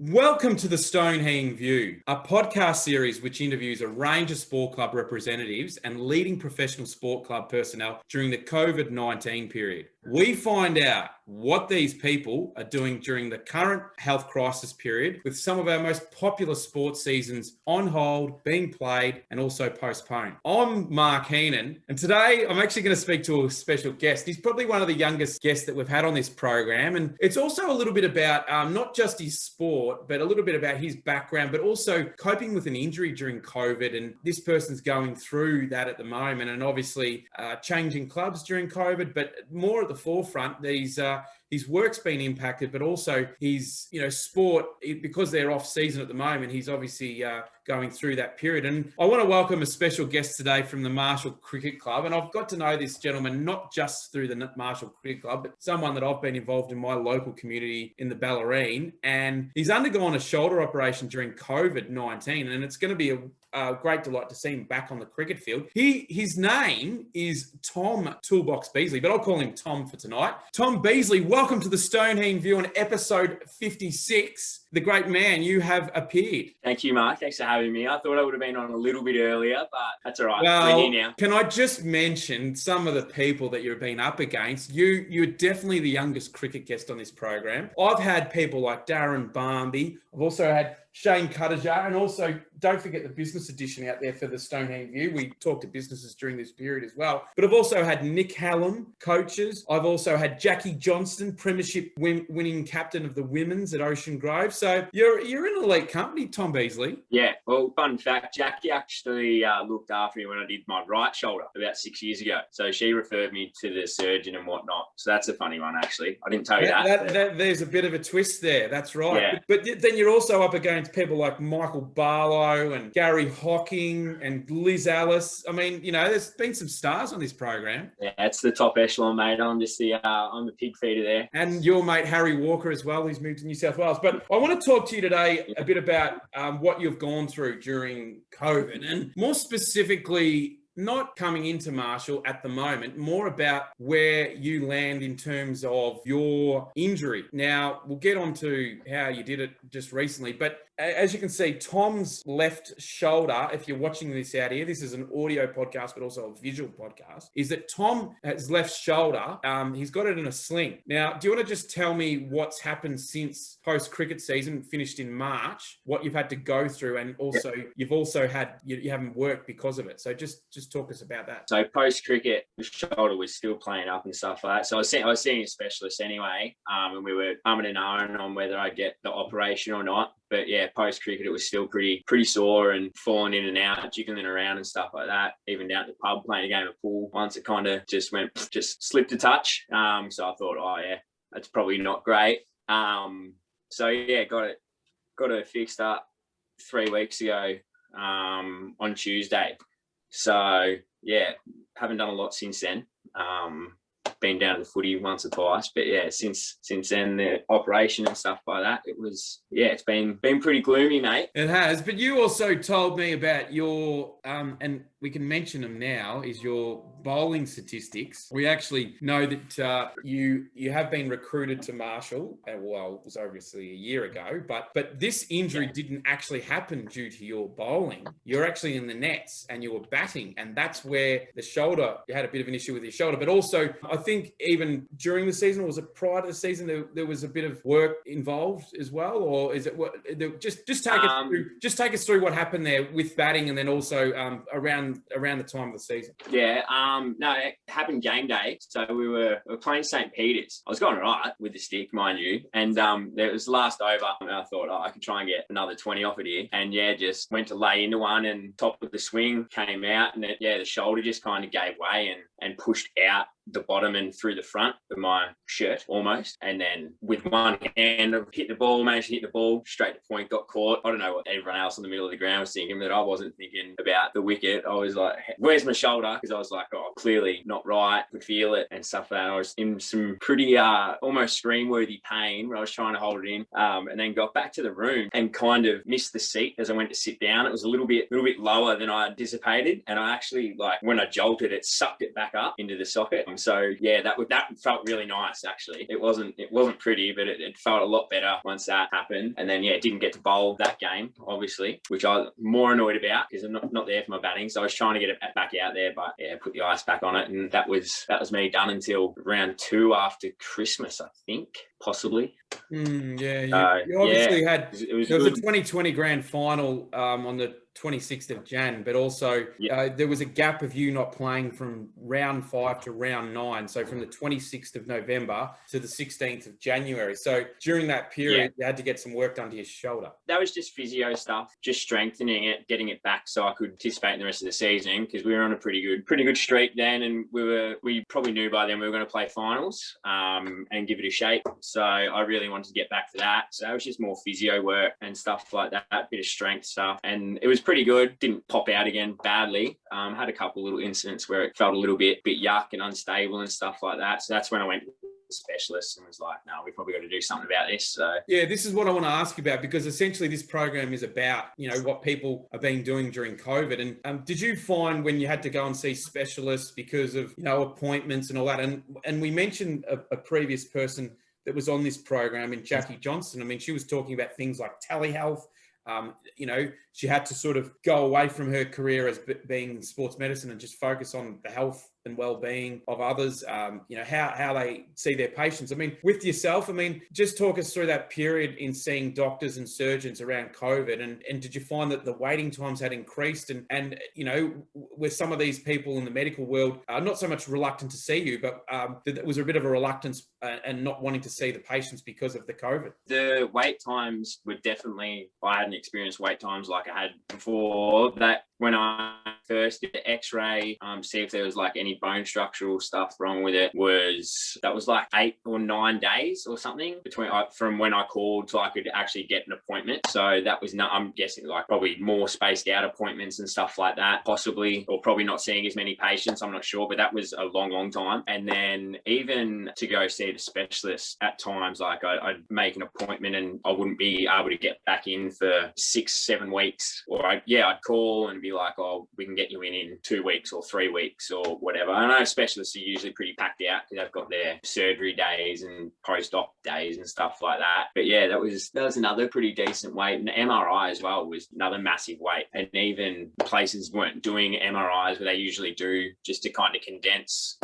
Welcome to the Stoned Heen View, a podcast series which interviews a range of sport club representatives and leading professional sport club personnel during the COVID-19 period. We find out what these people are doing during the current health crisis period, with some of our most popular sports seasons on hold, being played, and also postponed. I'm Mark Heenan, and today I'm actually going to speak to a special guest. He's probably one of the youngest guests that we've had on this program, and it's also a little bit about not just his sport, but a little bit about his background, but also coping with an injury during COVID. And this person's going through that at the moment, and obviously changing clubs during COVID, but more at the forefront, his work's been impacted, but also his, sport, because they're off season at the moment, he's obviously going through that period. And I want to welcome a special guest today from the Marshall Cricket Club. And I've got to know this gentleman not just through the Marshall Cricket Club, but someone that I've been involved in my local community in the Ballerine. And he's undergone a shoulder operation during COVID-19, and it's going to be a great delight to see him back on the cricket field. His name is Tom Toolbox Beasley, but I'll call him Tom for tonight. Tom Beasley, welcome to the Stoned Heen View on episode 56. The great man, you have appeared. Thank you, Mark. Thanks for having me. I thought I would have been on a little bit earlier, but that's all right. Well, we're here now. Can I just mention some of the people that you've been up against? You're definitely the youngest cricket guest on this program. I've had people like Darren Barmby. I've also had Shane Cuttajar, and also don't forget the business edition out there for the Stoned Heen View. We talk to businesses during this period as well. But I've also had Nick Hallam, coaches. I've also had Jackie Johnston, premiership winning captain of the women's at Ocean Grove. So you're in elite company, Tom Beasley. Yeah, well, fun fact, Jackie actually looked after me when I did my right shoulder about 6 years ago. So she referred me to the surgeon and whatnot. So that's a funny one, actually. I didn't tell you that. There's a bit of a twist there. That's right. Yeah. But then you're also up against people like Michael Barlow and Gary Hocking and Liz Alice. I mean, there's been some stars on this program. Yeah, it's the top echelon, mate. I'm just I'm the pig feeder there. And your mate Harry Walker as well, who's moved to New South Wales. But I want to talk to you today a bit about what you've gone through during COVID, and more specifically, not coming into Marshall at the moment, more about where you land in terms of your injury. Now, we'll get on to how you did it just recently, but as you can see, Tom's left shoulder, if you're watching this out here, this is an audio podcast, but also a visual podcast, is that Tom, his left shoulder, he's got it in a sling. Now, do you want to just tell me what's happened since post-cricket season, finished in March, what you've had to go through, and also you've also had, you haven't worked because of it. So just talk us about that. So post-cricket, the shoulder was still playing up and stuff like that. So I was seeing a specialist anyway, and we were umming and ahhing on whether I'd get the operation or not. But yeah, post-cricket, it was still pretty sore and falling in and out, jiggling around and stuff like that. Even down at the pub playing a game of pool. Once it kind of just slipped a touch. So I thought, oh yeah, that's probably not great. So yeah, got it fixed up 3 weeks ago on Tuesday. So yeah, haven't done a lot since then. Been down to the footy once or twice, but yeah, since then the operation and stuff like that, it's been pretty gloomy, mate. It has, but you also told me about your and we can mention them now, is your bowling statistics. We actually know that you have been recruited to Marshall. Well, it was obviously a year ago, but this injury didn't actually happen due to your bowling. You're actually in the nets and you were batting, and that's where the shoulder, you had a bit of an issue with your shoulder. But also, I think even during the season, or was it prior to the season, there was a bit of work involved as well, or is it what? Just take us through what happened there with batting, and then also around the time of the season. Yeah, no, it happened game day. So we were playing St. Peter's. I was going all right with the stick, mind you. And it was last over. And I thought, I could try and get another 20 off it here. And yeah, just went to lay into one, and top of the swing came out. And the shoulder just kind of gave way and pushed out the bottom and through the front of my shirt almost. And then with one hand, I managed to hit the ball straight to point, got caught. I don't know what everyone else in the middle of the ground was thinking, but I wasn't thinking about the wicket. I was like, where's my shoulder? Because I was like, oh, clearly not right. Could feel it and stuff like that. I was in some pretty almost scream-worthy pain where I was trying to hold it in, and then got back to the room and kind of missed the seat as I went to sit down. It was a little bit lower than I anticipated. And I actually, when I jolted, it sucked it back up into the socket. So yeah, that felt really nice actually. It wasn't pretty, but it felt a lot better once that happened. And then yeah, didn't get to bowl that game, obviously, which I was more annoyed about because I'm not there for my batting. So I was trying to get it back out there, but yeah, put the ice back on it, and that was me done until round 2 after Christmas, I think, possibly. Yeah, you obviously had. It was There was good. a 2020 grand final on the 26th of Jan, but also there was a gap of you not playing from round 5 to round 9. So from the 26th of November to the 16th of January. So during that period, you had to get some work done to your shoulder. That was just physio stuff, just strengthening it, getting it back so I could participate in the rest of the season, because we were on a pretty good streak then, and we probably knew by then we were going to play finals and give it a shake. So I really wanted to get back to that. So it was just more physio work and stuff like that, a bit of strength stuff, and it was pretty good. Didn't pop out again badly. Had a couple little incidents where it felt a little bit yuck and unstable and stuff like that. So that's when I went to the specialist and was like, no, we've probably got to do something about this. So yeah, this is what I want to ask you about, because essentially this program is about, what people have been doing during COVID. And did you find when you had to go and see specialists because of, appointments and all that? And we mentioned a previous person that was on this program in Jackie Johnson. I mean, she was talking about things like telehealth. She had to sort of go away from her career as being in sports medicine and just focus on the health and well-being of others, how they see their patients. I mean, with yourself, just talk us through that period in seeing doctors and surgeons around COVID. And did you find that the waiting times had increased? And with some of these people in the medical world, not so much reluctant to see you, but there was a bit of a reluctance and not wanting to see the patients because of the COVID? The wait times were definitely, I hadn't experienced wait times like I had before that. When I first did the x-ray, see if there was like any bone structural stuff wrong with it, that was like 8 or 9 days or something from when I called till I could actually get an appointment. So that was I'm guessing like probably more spaced out appointments and stuff like that, possibly, or probably not seeing as many patients. I'm not sure, but that was a long time. And then even to go see the specialist at times, like I'd make an appointment and I wouldn't be able to get back in for 6-7 weeks, or I'd call and be like, oh, we can get you in 2 weeks or 3 weeks or whatever. I know specialists are usually pretty packed out because they've got their surgery days and post-op days and stuff like that. But yeah, that was another pretty decent wait. And the MRI as well was another massive wait. And even places weren't doing MRIs where they usually do, just to kind of condense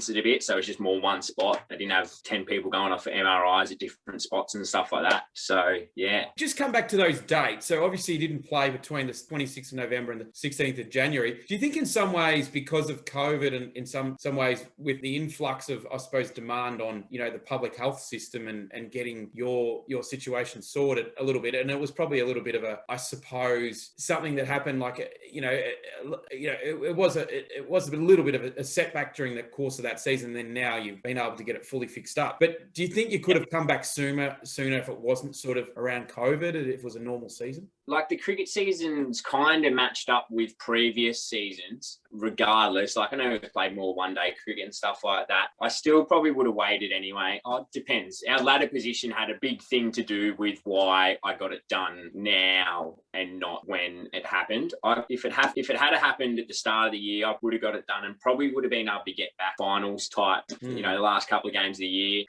it a bit. So it's just more one spot. They didn't have 10 people going off for MRIs at different spots and stuff like that. So yeah. Just come back to those dates. So obviously you didn't play between the 26th of November and the 16th of January. Do you think in some ways, because of COVID and in some ways with the influx of, I suppose, demand on, the public health system and getting your situation sorted a little bit, and it was probably a little bit of I suppose, something that happened like, it was a little bit of a setback during the course of that season. Then now you've been able to get it fully fixed up. But do you think you could have come back sooner if it wasn't sort of around COVID, if it was a normal season? Like the cricket season's kind of matched up with previous seasons, regardless. Like I know we've played more one-day cricket and stuff like that. I still probably would have waited anyway. Oh, it depends. Our ladder position had a big thing to do with why I got it done now and not when it happened. If it had happened at the start of the year, I would have got it done and probably would have been able to get back finals type, the last couple of games of the year,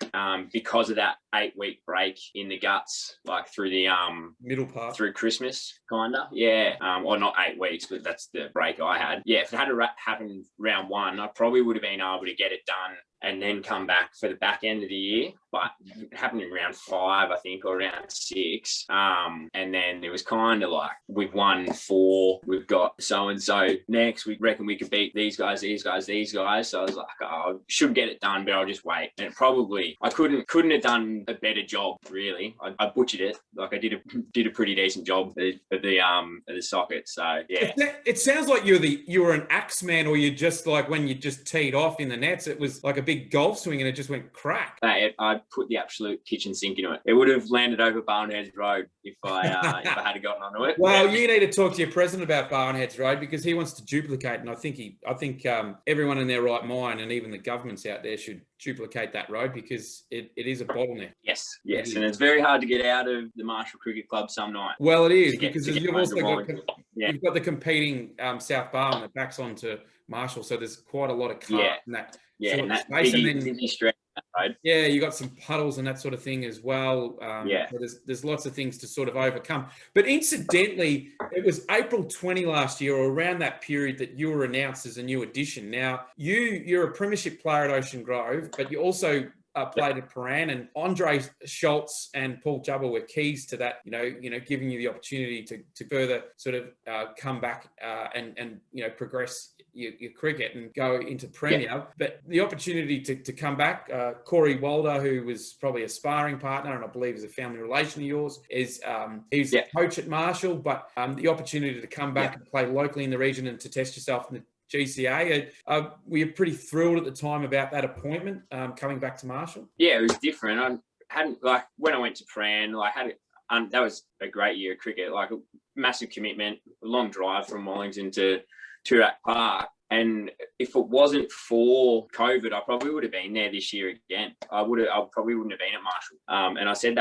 because of that 8-week break in the guts, like through the middle part through Christmas. Kinda, yeah. Or not 8 weeks, but that's the break I had. Yeah, if it had happened round 1, I probably would have been able to get it done and then come back for the back end of the year. But it happened in round 5, I think, or round 6. And then it was kind of like, we've won 4, we've got so-and-so next, we reckon we could beat these guys. So I was like, I should get it done, but I'll just wait. And I couldn't have done a better job, really. I butchered it. Like I did a pretty decent job of the socket. So yeah. It sounds like you were an axeman, or you just like when you just teed off in the nets, it was like a big golf swing and it just went crack. I put the absolute kitchen sink into it. It would have landed over Barnheads Road if I had gotten onto it. Well, you need to talk to your president about Barnheads Road, because he wants to duplicate, and I think everyone in their right mind, and even the governments out there, should duplicate that road, because it is a bottleneck. Yes, and it's very hard to get out of the Marshall Cricket Club some night. Well, it is, because you've also got the competing South Barwon that backs onto Marshall, so there's quite a lot of cars in that Yeah, short and that space, and then busy stretch on that road. yeah, you got some puddles and that sort of thing as well. Yeah. So there's lots of things to sort of overcome. But incidentally, it was April 20 last year, or around that period, that you were announced as a new addition. Now, you're a premiership player at Ocean Grove, but you also played at Prahran, and Andre Schultz and Paul Jubber were keys to that. Giving you the opportunity to further sort of come back and progress your cricket and go into Premier. Yeah. But the opportunity to come back, Corey Walder, who was probably a sparring partner and I believe is a family relation of yours, he's coach at Marshall. But the opportunity to come back and play locally in the region and to test yourself in the GCA. We were pretty thrilled at the time about that appointment, coming back to Marshall. Yeah, it was different. I hadn't, when I went to Prahran, that was a great year of cricket, a massive commitment, a long drive from Wallington to Toorak Park. And if it wasn't for COVID, I probably would have been there this year again. I probably wouldn't have been at Marshall. And I said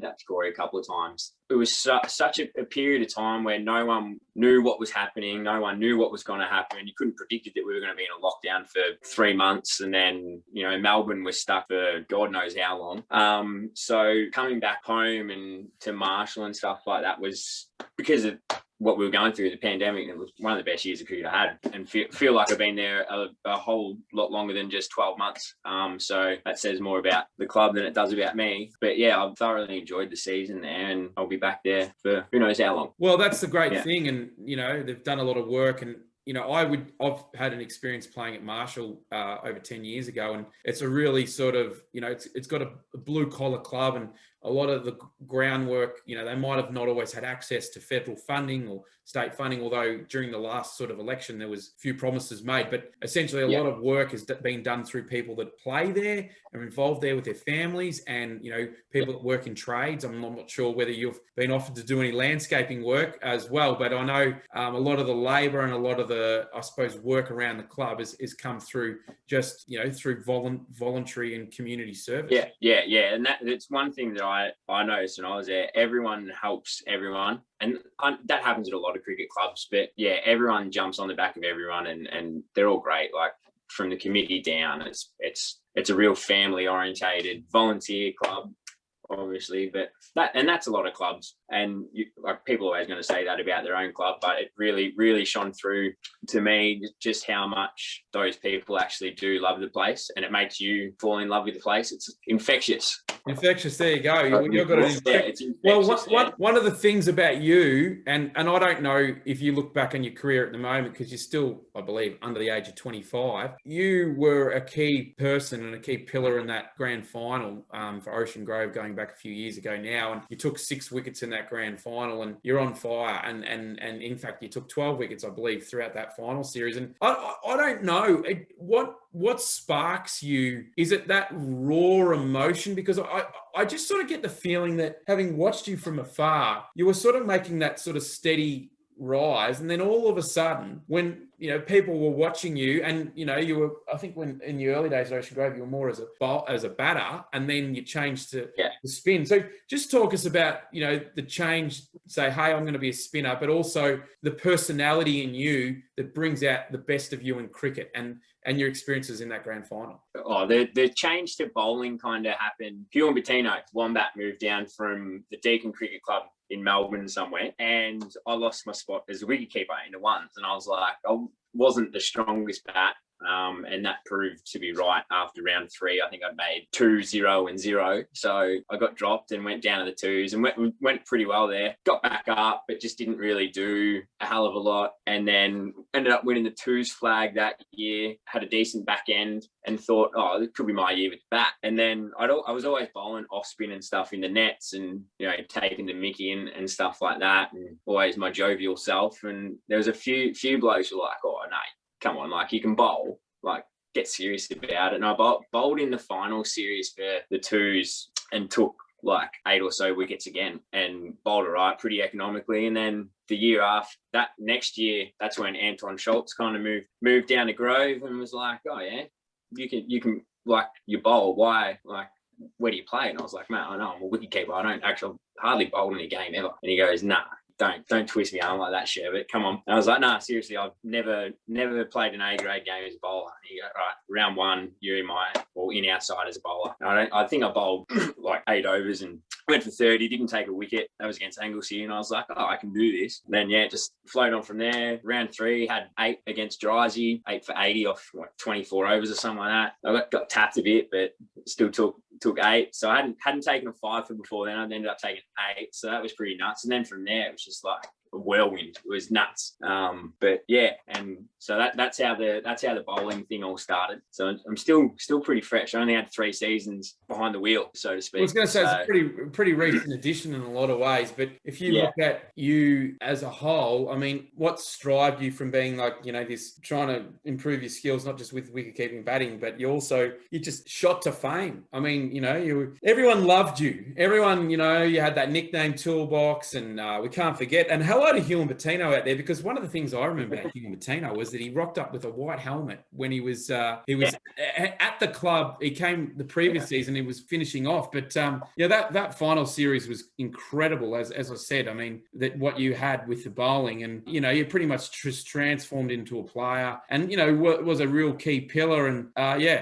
that to Corey a couple of times. It was such a period of time where no one knew what was happening. No one knew what was going to happen. You couldn't predict that we were going to be in a lockdown for 3 months. And then, Melbourne was stuck for God knows how long. So coming back home and to Marshall and stuff like that was because of what we were going through, the pandemic. It was one of the best years of cricket I had, and feel like I've been there a whole lot longer than just 12 months. So that says more about the club than it does about me. But yeah, I've thoroughly enjoyed the season there, and I'll be back there for who knows how long. Well, that's the great thing, and they've done a lot of work, and I've had an experience playing at Marshall over 10 years ago, and it's a really sort of, it's got a blue collar club, and a lot of the groundwork, they might have not always had access to federal funding or state funding, although during the last sort of election, there was a few promises made, but essentially a lot of work has been done through people that play there, are involved there with their families, and, people that work in trades. I'm not sure whether you've been offered to do any landscaping work as well, but I know a lot of the labour and a lot of the, I suppose, work around the club is come through just, through voluntary and community service. Yeah. And it's one thing that I noticed when I was there. Everyone helps everyone. And that happens at a lot of cricket clubs. But yeah, everyone jumps on the back of everyone, and they're all great. From the committee down, it's a real family orientated volunteer club, obviously, but that's a lot of clubs, and people are always going to say that about their own club, but it really shone through to me just how much those people actually do love the place, and it makes you fall in love with the place. It's infectious. There you go. You've got it. Well, one of the things about you, and I don't know if you look back on your career at the moment, because you're still, I believe, under the age of 25, you were a key person and a key pillar in that grand final for Ocean Grove going back a few years ago now, and you took 6 wickets in that grand final, and you're on fire, and in fact you took 12 wickets, I believe, throughout that final series. And I don't know what sparks you. Is it that raw emotion? Because I just sort of get the feeling that, having watched you from afar, you were sort of making that sort of steady rise, and then all of a sudden, when people were watching you, and you were, I think, when in your early days at Ocean Grove, you were more as a batter, and then you changed to the spin. So just talk us about the change. Say, hey, I'm going to be a spinner, but also the personality in you that brings out the best of you in cricket, and your experiences in that grand final. Oh, the change to bowling kind of happened. Hugh and Bettino, Wombat moved down from the Deakin Cricket Club in Melbourne somewhere, and I lost my spot as a wicketkeeper in the ones, and I was like, I wasn't the strongest bat. And that proved to be right after round 3. I think I'd made 2, 0 and 0. So I got dropped and went down to the 2s and went pretty well there. Got back up, but just didn't really do a hell of a lot. And then ended up winning the 2s flag that year, had a decent back end, and thought, oh, it could be my year with the bat. And then I was always bowling off spin and stuff in the nets, and taking the mickey and stuff like that, and always my jovial self. And there was a few blokes who were like, oh no, come on, you can bowl, get serious about it. And I bowled in the final series for the 2s and took 8 or so wickets again, and bowled all right, pretty economically. And then the year after that, next year, that's when Anton Schultz kind of moved down to Grove and was like, oh yeah, you can you bowl, why, where do you play? And I was like, man, I know I'm a wicketkeeper. I don't actually hardly bowl in a game ever. And he goes, nah, don't twist me arm like that, Sherbet. Come on. And I was like, nah, seriously, I've never played an A grade game as a bowler. And he go, right, round one, you're in our side as a bowler. And I think I bowled like 8 overs and went for 30, didn't take a wicket. That was against Anglesey, and I was like, oh, I can do this. And then, just flowed on from there. Round 3, had 8 against Drysey, 8 for 80 off 24 overs or something like that. I got tapped a bit, but still took 8. So I hadn't taken a 5 for before then. I ended up taking 8. So that was pretty nuts. And then from there, it was just like a whirlwind. It was nuts. But yeah, and so that's how the bowling thing all started. So I'm still pretty fresh. I only had 3 seasons behind the wheel, so to speak. I was going to say it's a pretty recent addition in a lot of ways. But if you look at you as a whole, I mean, what strived you from being like, this trying to improve your skills, not just with wicket keeping batting, but you just shot to fame. I mean, everyone loved you. Everyone, you had that nickname Toolbox, and we can't forget. And hello to Hugh and Bettino out there, because one of the things I remember about Hugh and Bettino was that he rocked up with a white helmet when he was at the club. He came the previous season, he was finishing off, but that final series was incredible. As I said, I mean, that what you had with the bowling, and you pretty much transformed into a player, and was a real key pillar. And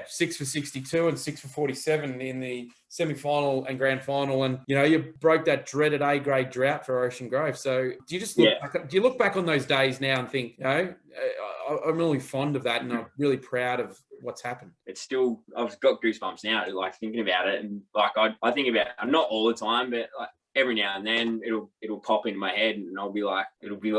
6 for 62 and 6 for 47 in the semi-final and grand final, and you broke that dreaded A grade drought for Ocean Grove. So do you look back on those days now and think, I'm really fond of that, and I'm really proud of what's happened? It's still, I've got goosebumps now, like thinking about it, and like I think about it, not all the time, but like every now and then it'll pop into my head, and it'll be like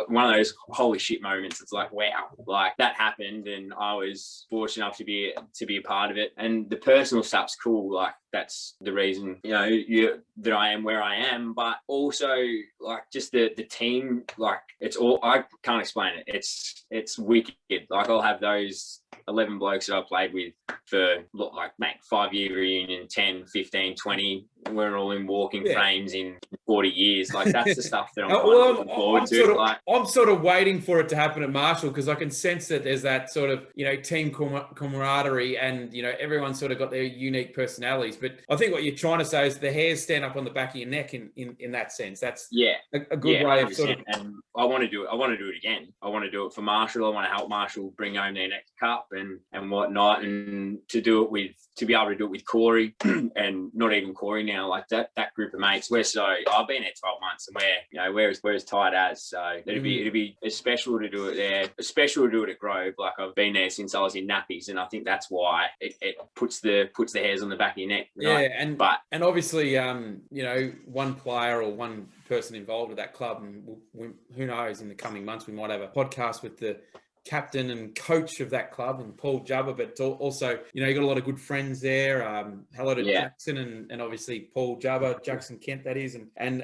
one of those holy shit moments. It's like, wow, like that happened, and I was fortunate enough to be a part of it. And the personal stuff's cool. Like that's the reason that I am where I am. But also like just the team, like it's all, I can't explain it. It's wicked. Like I'll have those 11 blokes that I played with for 5-year reunion, 10, 15, 20. We're all in walking frames in 40 years. Like that's the stuff that I'm looking forward to. I'm sort of waiting for it to happen at Marshall, because I can sense that there's that sort of, team camaraderie, and, everyone's sort of got their unique personalities. But I think what you're trying to say is the hairs stand up on the back of your neck in that sense. That's a good way of sort of. And I want to do it. I want to do it again. I want to do it for Marshall. I want to help Marshall bring home their next cup and whatnot, and to be able to do it with Corey and not even Corey now, like that group of mates. I've been there 12 months, and we're as tight as. So it'd be special to do it there, special to do it at Grove. Like I've been there since I was in nappies, and I think that's why it puts the hairs on the back of your neck. Right? Yeah, and obviously, one player or one person involved with that club, and who knows, in the coming months we might have a podcast with the captain and coach of that club, and Paul Jubber, but also, you got a lot of good friends there. Hello to Jackson and obviously Paul Jubber, Jackson Kent, that is, and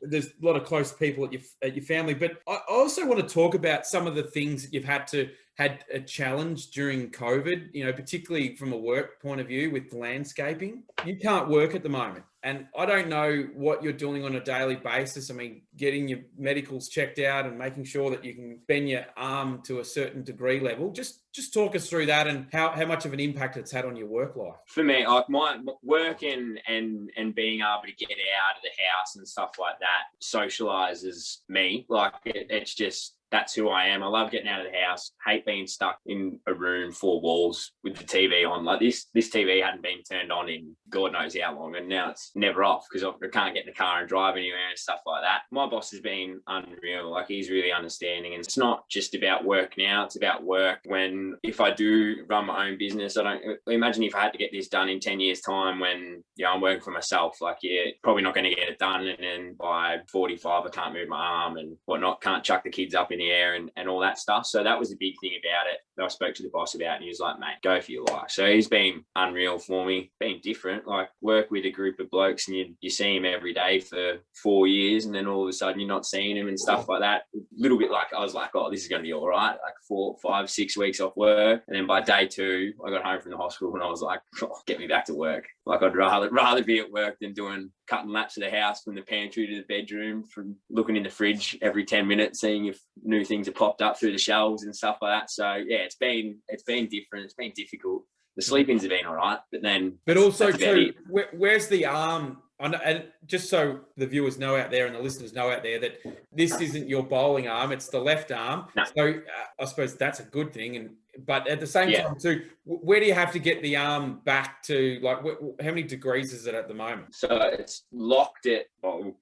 there's a lot of close people at your family. But I also want to talk about some of the things that you've had a challenge during COVID, particularly from a work point of view with landscaping. You can't work at the moment. And I don't know what you're doing on a daily basis. I mean, getting your medicals checked out and making sure that you can bend your arm to a certain degree level. Just talk us through that, and how much of an impact it's had on your work life. For me, like my work and being able to get out of the house and stuff like that socializes me. Like it's just, that's who I am. I love getting out of the house. Hate being stuck in a room, 4 walls with the TV on. Like this TV hadn't been turned on in God knows how long, and now it's never off because I can't get in the car and drive anywhere and stuff like that. My boss has been unreal. Like he's really understanding, and it's not just about work now. It's about work if I do run my own business. I don't imagine if I had to get this done in 10 years time when I'm working for myself. Like probably not going to get it done, and then by 45 I can't move my arm and whatnot. Can't chuck the kids up in the air and all that stuff. So that was the big thing about it that I spoke to the boss about, and he was like, mate, go for your life. So he's been unreal for me, been different. Like work with a group of blokes, and you see him every day for 4 years, and then all of a sudden you're not seeing him and stuff like that. A little bit like I was like, oh, this is going to be all right. Like 4, 5, 6 weeks off work, and then by day 2 I got home from the hospital and I was like, oh, get me back to work. Like I'd rather be at work than cutting laps of the house from the pantry to the bedroom, from looking in the fridge every 10 minutes, seeing if new things have popped up through the shelves and stuff like that. So yeah, it's been different. It's been difficult. The sleep-ins have been all right, but also too, where's the arm And just so the viewers know out there and the listeners know out there that this isn't your bowling arm, it's the left arm. No. So I suppose that's a good thing. But at the same Yeah. time too, where do you have to get the arm back to? Like, how many degrees is it at the moment? So it's locked at,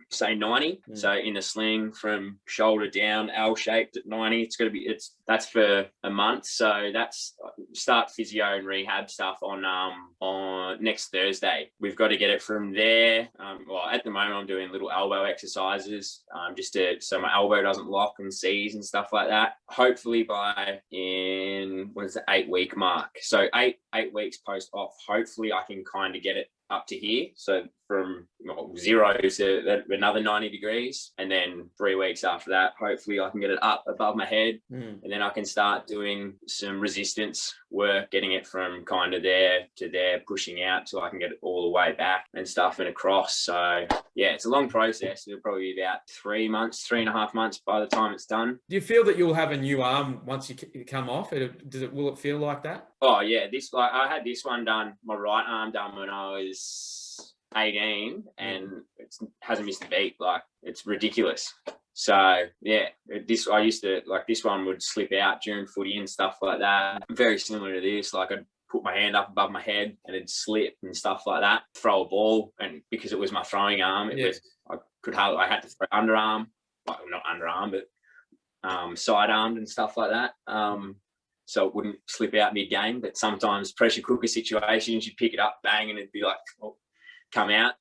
say 90. Mm. So in the sling from shoulder down, L-shaped at 90. It's got to be, that's for a month. So that's start physio and rehab stuff on next Thursday. We've got to get it from there. Well, at the moment I'm doing little elbow exercises, so my elbow doesn't lock and seize and stuff like that. Hopefully by what is the 8-week mark? So eight weeks post-op, hopefully I can kind of get it up to here. So from 0 to another 90 degrees. And then 3 weeks after that, hopefully I can get it up above my head. And then I can start doing some resistance work, getting it from kind of there to there, pushing out till I can get it all the way back and stuff and across. So yeah, it's a long process. It'll probably be about 3.5 months by the time it's done. Do you feel that you'll have a new arm once you come off? Will it feel like that? Oh yeah, I had this one done, my right arm done when I was 18, and it hasn't missed a beat. Like, it's ridiculous. So yeah, I used to, like, this one would slip out during footy and stuff like that. Very similar to this. Like, I'd put my hand up above my head and it'd slip and stuff like that. Throw a ball, and because it was my throwing arm, I had to throw underarm, well, not underarm, but sidearmed and stuff like that. So it wouldn't slip out mid-game. But sometimes pressure cooker situations, you'd pick it up, bang, and it'd be like, come out.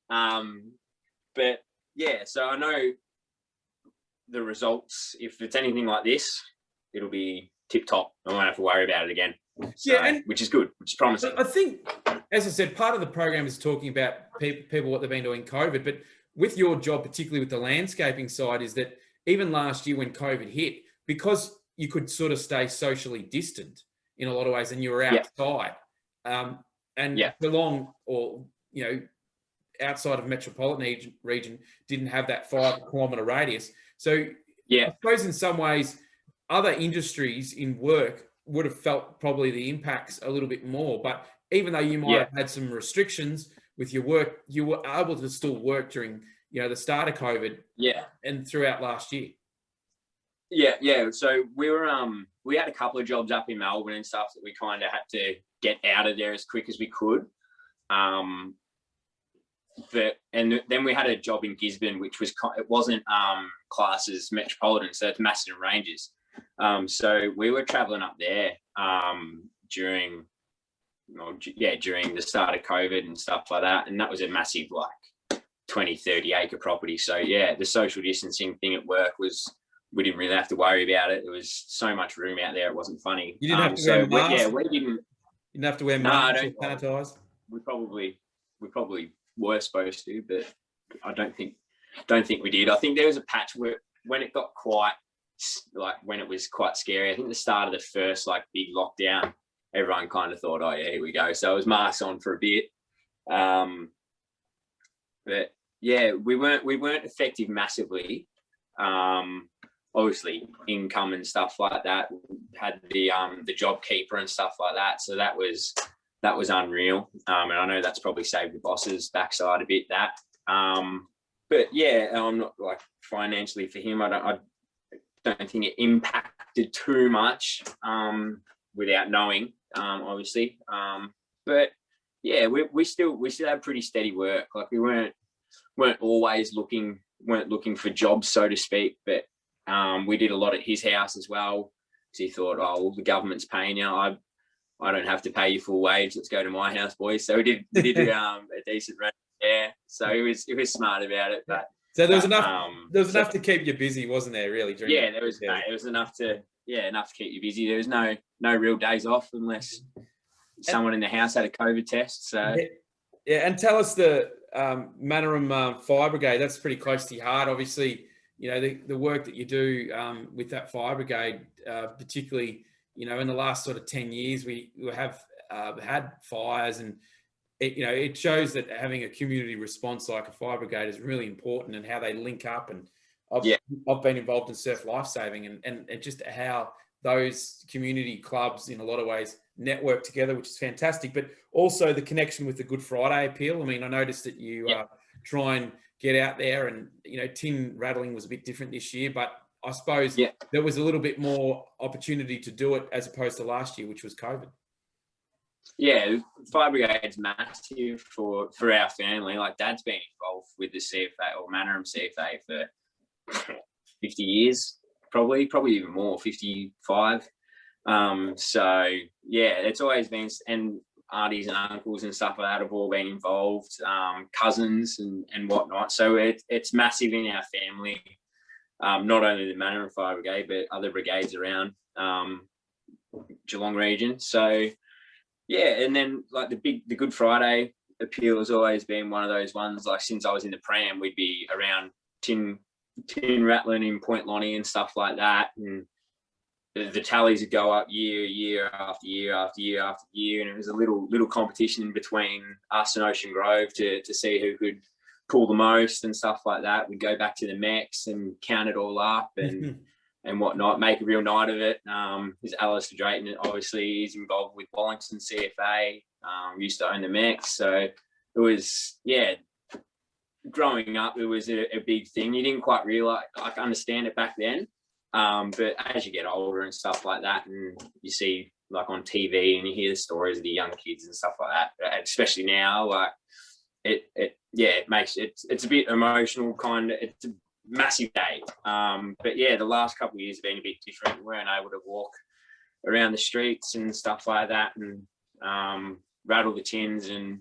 But yeah, so I know the results. If it's anything like this, it'll be tip-top. I won't have to worry about it again. So, yeah, which is good, which is promising. I think, as I said, part of the program is talking about people what they've been doing COVID. But with your job, particularly with the landscaping side, is that even last year when COVID hit, because you could sort of stay socially distant in a lot of ways, and you were outside. Geelong, or outside of metropolitan region, didn't have that 5-kilometre radius. So I suppose in some ways, other industries in work would have felt probably the impacts a little bit more. But even though you might have had some restrictions with your work, you were able to still work during the start of COVID and throughout last year. Yeah. So we had a couple of jobs up in Melbourne and stuff that we kind of had to get out of there as quick as we could. And then we had a job in Gisborne, which wasn't classed as metropolitan, so it's Macedon Ranges. So we were traveling up there during the start of COVID and stuff like that, and that was a massive 20-30 acre property. So yeah, the social distancing thing at work was, we didn't really have to worry about it. There was so much room out there, it wasn't funny. You didn't have to wear masks? We didn't. You didn't have to wear masks or sanitize? We probably were supposed to, but I don't think we did. I think there was a patch where when it got when it was quite scary, I think the start of the first big lockdown, everyone kind of thought, oh yeah, here we go. So it was masks on for a bit. But yeah, we weren't effective massively. Obviously income and stuff like that, had the job keeper and stuff like that. So that was unreal. And I know that's probably saved the boss's backside a bit, that. But yeah, I'm not financially for him. I don't think it impacted too much, without knowing, obviously. But yeah, we still had pretty steady work. We weren't always looking for jobs, so to speak, but we did a lot at his house as well, because he thought, oh, well, the government's paying you. I don't have to pay you full wage. Let's go to my house, boys. So we did a decent rent there. So he was smart about it. But so there was enough to keep you busy, wasn't there? Really? There was enough to keep you busy. There was no real days off unless someone in the house had a COVID test. So yeah, and tell us the Manaram Fire Brigade. That's pretty close to your heart, obviously. The work that you do with that fire brigade, particularly, in the last sort of 10 years, we have had fires, and it shows that having a community response like a fire brigade is really important, and how they link up. And I've been involved in surf lifesaving, and just how those community clubs, in a lot of ways, network together, which is fantastic. But also the connection with the Good Friday appeal. I mean, I noticed that you try and get out there. And, tin rattling was a bit different this year, but I suppose there was a little bit more opportunity to do it as opposed to last year, which was COVID. Yeah, Fire Brigade's massive for our family. Like, Dad's been involved with the CFA or Mannerham CFA for 50 years, probably even more, 55. So yeah, it's always been, and aunties and uncles and stuff like that have all been involved, cousins and whatnot. So it's massive in our family. Not only the Manor Fire Brigade, but other brigades around Geelong region. So yeah, and then like the Good Friday appeal has always been one of those ones. Like, since I was in the Pram, we'd be around tin rattling in Point Lonnie and stuff like that, and the tallies would go up year after year after year after year, and it was a little competition between us and Ocean Grove to see who could pull the most and stuff like that. We'd go back to the mechs and count it all up and whatnot, make a real night of it. There's Alistair Drayton, obviously, he's involved with Wallington CFA, used to own the mechs. So it was, growing up, it was a big thing. You didn't quite realise, understand it back then. But as you get older and stuff like that, and you see like on TV and you hear the stories of the young kids and stuff like that, especially now, like it makes it's a bit emotional, kind of. It's a massive day. But yeah, the last couple of years have been a bit different. We weren't able to walk around the streets and stuff like that, and rattle the tins, and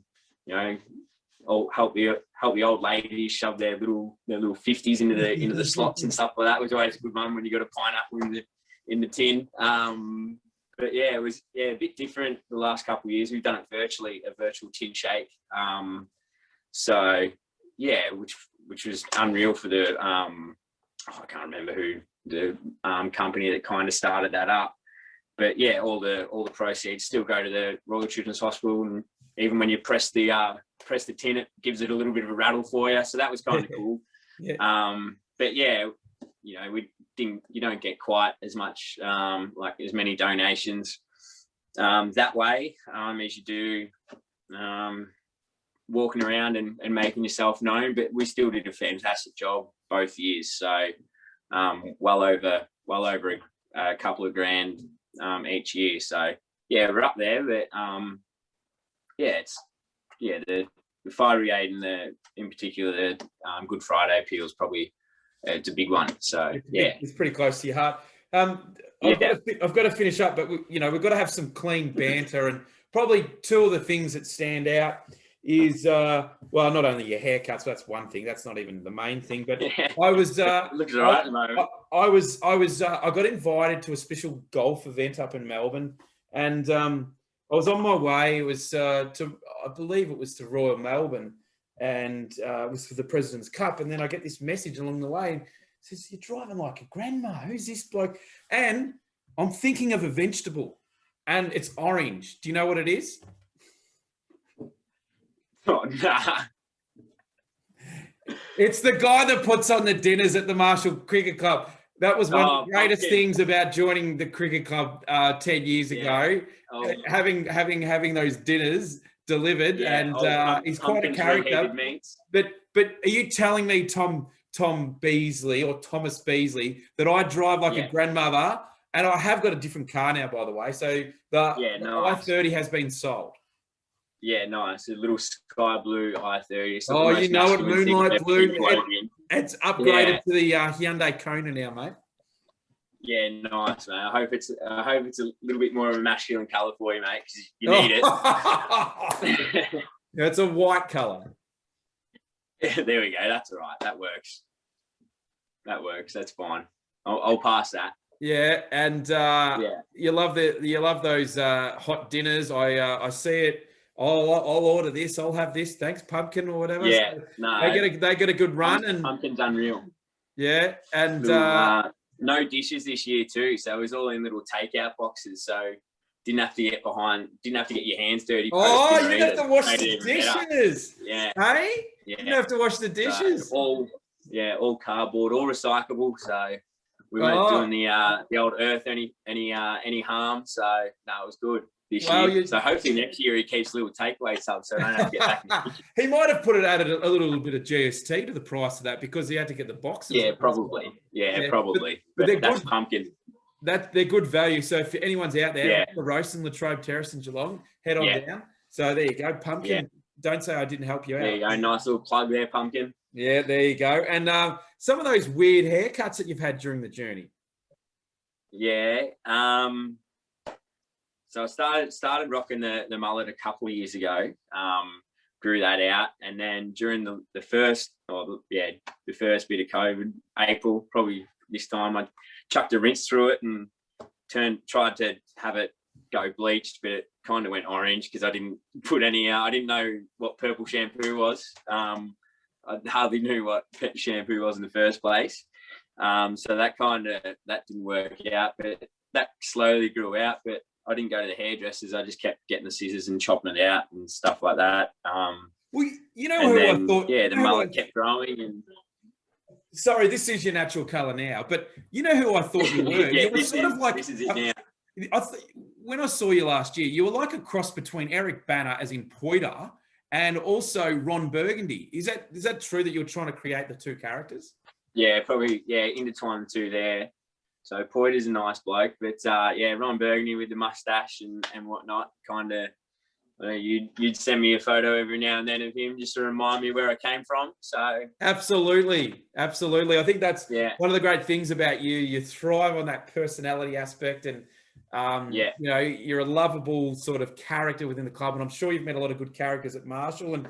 help the old ladies shove their little 50s into the slots and stuff like that. It was always a good one when you got a pineapple in the tin. But yeah, it was a bit different the last couple of years. We've done it virtually, a virtual tin shake. So yeah, which was unreal for the I can't remember who the company that kind of started that up. But yeah, all the proceeds still go to the Royal Children's Hospital, and even when you press the tin, it gives it a little bit of a rattle for you. So that was kind of cool. But yeah, you don't get quite as much, like as many donations that way as you do walking around and making yourself known. But we still did a fantastic job both years. So well over a couple of grand each year. So yeah, we're up there. But the Fire Brigade and in particular the Good Friday appeal is probably it's a big one. So yeah, it's pretty close to your heart. I've got to finish up, but we've got to have some clean banter, and probably two of the things that stand out is not only your haircuts, that's one thing, that's not even the main thing, but I was looks all right at the moment. I got invited to a special golf event up in Melbourne, and I was on my way. It was I believe it was to Royal Melbourne, and it was for the President's Cup. And then I get this message along the way. It says, "You're driving like a grandma. Who's this bloke?" And I'm thinking of a vegetable, and it's orange. Do you know what it is? Oh, nah. It's the guy that puts on the dinners at the Marshall Cricket Club. That was one of the greatest things about joining the cricket club 10 years ago. Having those dinners delivered, and he's quite a character. But are you telling me Tom Beasley or Thomas Beasley that I drive like a grandmother? And I have got a different car now, by the way. So the i30 has been sold. Yeah, nice. A little sky blue i30. Oh, you know what? Moonlight blue. It's upgraded to the Hyundai Kona now, mate. Yeah, nice, mate. I hope it's a little bit more of a masculine colour for you, mate, because you need it. Yeah, it's a white colour. Yeah, there we go. That's all right. That works. That's fine. I'll pass that. Yeah, and you love those hot dinners. I see it. I'll order this. I'll have this. Thanks, pumpkin or whatever. Yeah, so no, they get a good run, and pumpkin's unreal. Yeah, and no dishes this year too, so it was all in little takeout boxes. So didn't have to get your hands dirty. Oh, you didn't have to wash the dishes. Yeah. Hey, yeah. You didn't have to wash the dishes. So all cardboard, all recyclable. So we weren't doing the old earth any harm. So no, it was good. this Well, year. So hopefully next year he keeps little takeaway subs so I don't have to get back in the kitchen. He might have added a little bit of GST to the price of that because he had to get the boxes. Yeah, probably. Yeah, probably. But they're that's good. pumpkin. They're good value. So if anyone's out there, Yeah. the roast in Latrobe Terrace in Geelong, head on Yeah. down. So there you go, pumpkin. Yeah. Don't say I didn't help you out. There you go. Nice little plug there, pumpkin. Yeah, there you go. And some of those weird haircuts that you've had during the journey. Yeah. So I started rocking the mullet a couple of years ago. Grew that out, and then during the first bit of COVID, April, probably this time, I chucked a rinse through it and tried to have it go bleached, but it kind of went orange because I didn't put any out. I didn't know what purple shampoo was. I hardly knew what pet shampoo was in the first place. So that didn't work out, but that slowly grew out. But I didn't go to the hairdressers. I just kept getting the scissors and chopping it out and stuff like that. Well, you know who I thought... Yeah, the mullet kept growing. And sorry, this is your natural colour now, but you know who I thought you were? Yeah, you were sort of like... This is it now. When I saw you last year, you were like a cross between Eric Banner, as in Poiter, and also Ron Burgundy. Is that true that you're trying to create the two characters? Yeah, probably. Yeah, intertwine the two there. So Poiter's a nice bloke, but Ron Burgundy with the mustache and whatnot, kind of. You'd send me a photo every now and then of him just to remind me where I came from. So absolutely. I think that's one of the great things about you. You thrive on that personality aspect, and you're a lovable sort of character within the club. And I'm sure you've met a lot of good characters at Marshall. And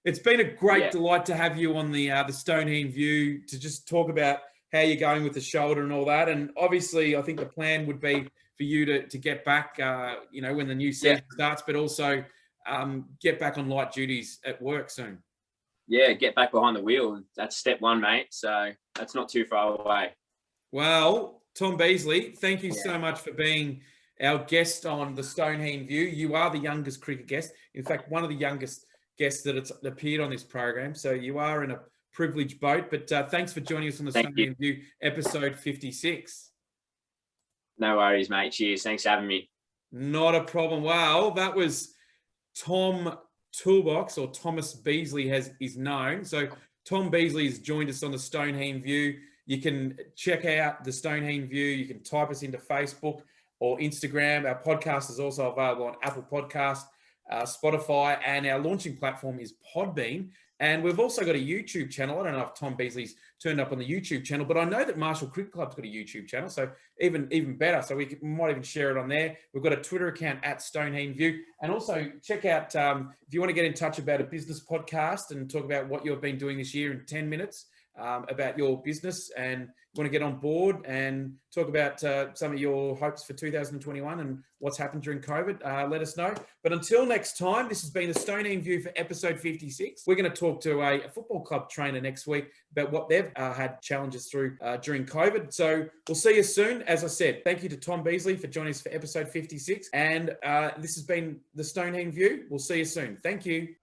it's been a great delight to have you on the Stoned Heen View to just talk about how you're going with the shoulder and all that. And obviously, I think the plan would be for you to get back, when the new season starts, but also get back on light duties at work soon. Yeah, get back behind the wheel. That's step one, mate. So that's not too far away. Well, Tom Beasley, thank you so much for being our guest on the Stoned Heen View. You are the youngest cricket guest. In fact, one of the youngest guests that appeared on this program. So you are in a privileged boat. But thanks for joining us on the Stoned Heen View, episode 56. No worries, mate. Cheers. Thanks for having me. Not a problem. Well, that was Tom Toolbox, or Thomas Beasley is known. So Tom Beasley has joined us on the Stoned Heen View. You can check out the Stoned Heen View. You can type us into Facebook or Instagram. Our podcast is also available on Apple Podcast, Spotify, and our launching platform is Podbean. And we've also got a YouTube channel. I don't know if Tom Beasley's turned up on the YouTube channel, but I know that Marshall Cricket Club's got a YouTube channel, so even better. So we might even share it on there. We've got a Twitter account at Stoned Heen View. And also check out, if you want to get in touch about a business podcast and talk about what you've been doing this year in 10 minutes, about your business, and you want to get on board and talk about some of your hopes for 2021 and what's happened during COVID, let us know. But until next time, this has been the Stoned Heen View for episode 56. We're going to talk to a football club trainer next week about what they've had challenges through during COVID. So we'll see you soon. As I said, thank you to Tom Beasley for joining us for episode 56. And this has been the Stoned Heen View. We'll see you soon. Thank you.